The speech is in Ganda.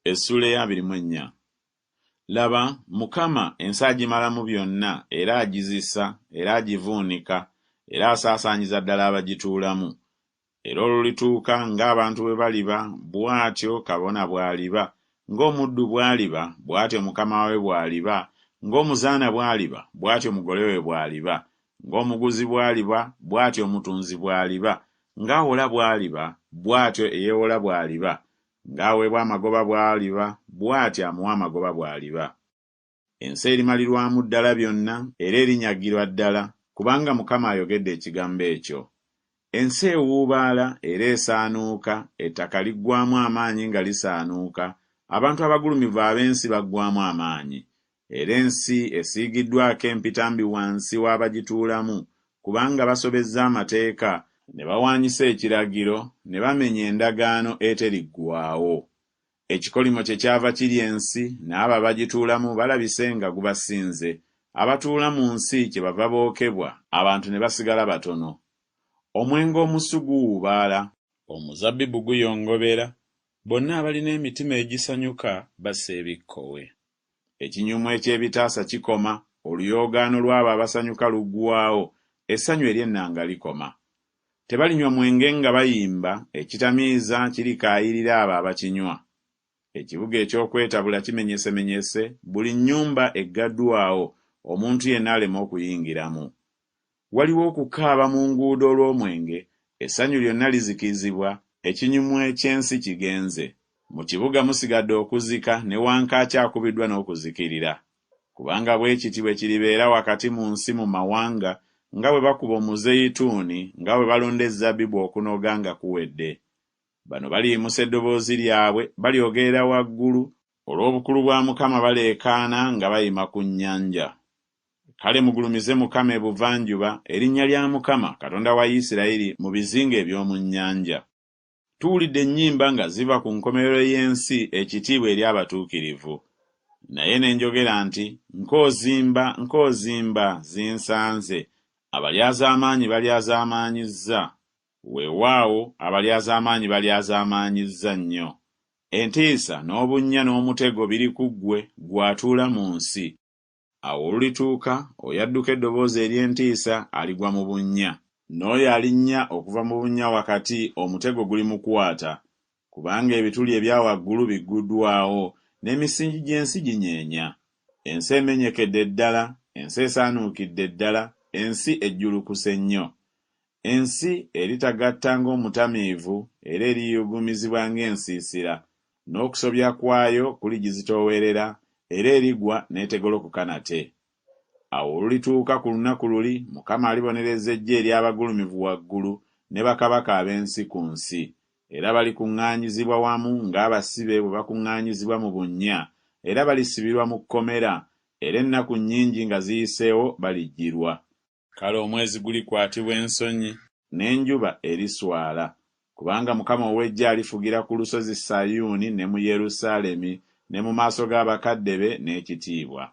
Essuula ya 24. Laba, Mukama ensi agimalamu byonna, era agizisa, era agivuunika, era asaasaanyiza ddala abagituulamu. Era olulituuka ng'abantu bwe baliba, bw'atyo kabona bw'aliba, ng'omuddu bw'aliba, bw'atyo mukama we bw'aliba, ng'omuzaana bw'aliba, bw'atyo mugole we bw'aliba, ng'omuguzi bw'aliba, bw'atyo omutunzi bw'aliba, ng'awola bw'aliba, bw'atyo eyeewola bw'aliba, ng'aweebwa amagoba bw'aliba, bw'atyo amuwa amagoba bw'aliba. Ensi erimalirwamu ddala byonna, era erinyagirwa ddala, kubanga Mukama ayogedde ekigambo ekyo. Ensi ewuubaala era esaanuuka, ettaka liggwaamu amaanyi nga lisaanuuka, abantu abagulumivu ab'ensi baggwaamu amaanyi. Era ensi esiigiddwako empitambi wansi w'abagituulamu, kubanga basobezza amateeka, ne bawaanyisa ekiragiro, ne bamenya endagaano eteriggwaawo. Ekikolimo kye kyava kirya ensi, n'abo abagituulamu balabise nga gubasinze. Abatuula mu nsi kyebava bookebwa, abantu ne basigala batono. Omwenge omusu guwuubaala, omuzabbibu guyongobera, bonna abalina emitima egisanyuka bassa ebikkowe. Ekinyumu eky'ebitaasa kikoma, oluyoogaano lw'abo abasanyuka luggwaawo, essanyu ery'ennanga likoma. Tebalinywa mwenge nga bayimba, ekitamiiza kirikaayirira abo abakinywa. Ekibuga eky'okwetabula kimenyesemenyese, buli nnyumba eggaddwawo, omuntu yenna alema okuyingiramu. Waliwo okukaaba mu nguudo olw'omwenge, essanyu lyonna lizikizibwa, ekinyumu eky'ensi kigenze. Mu kibuga musigadde okuzika ne wankaaki akubiddwa n'okuzikirira. Kubanga bwe kiti bwe kiribeera wakati mu nsi mu mawanga, nga bwe bakuba omuzeyituuni, nga bwe balonda ezabbibu okunoga nga kuwedde. Bano baliyimusa eddoboozi lyabwe, balyogerera waggulu, olw'obukulu bwa Mukama baleekaana nga bayima ku nnyanja. Kale mugulumize Mukama ebuvanjuba, erinnya lya Mukama, Katonda wa Isirayiri, mu bizinga eby'omu nnyanja. Tuwulidde ennyimba nga ziva ku nkomerero y'ensi ekitiibwa eri abatuukirivu. Naye ne njogera nti, nkoozimba, nkoozimba, zinsanze. Abalyazaamaanyi balyazaamaanyizza. Weewaawo, abalyazaamaanyi balyazaamaanyizza nnyo. Entiisa n'obunnya n'omutego biri ku ggwe, gw'atuula mu nsi. Awo olulituuka, oyadduka eddoboozi ery'entiisa aligwa mu bunnya. N'oyo alinnya okuva mu bunnya wakati, omutego gulimukwata. Kubanga ebituli ebya waggulu bigguddwawo, n'emisingi gy'ensi ginyeenya. Ensi emenyekedde ddala, ensi esaanuukidde ddala, ensi ejjulukuse nnyo. Ensi eritagatta ng'omutamiivu, era eriyugumizibwa ng'ensiisira. N'okusobya kwayo kuligizitoowerera, era erigwa n'etegolokoka nate. Awo olulituuka ku lunaku luli, Mukama alibonereza eggye ery'abagulumivu waggulu, ne bakabaka ab'ensi ku nsi. Era balikuŋŋaanyizibwa wamu ng'abasibe bwe bakuŋŋaanyizibwa mu bunnya, era balisibirwa mu kkomera, era ennaku nnyingi nga ziyiseewo balijjirwa. Kale omwezi gulikwatibwa ensonyi, n'enjuba eriswala, kubanga Mukama ow'eggye alifugira ku lusozi Sayuuni ne mu Yerusaalemi, ne mu maaso g'abakadde be n'ekitiibwa.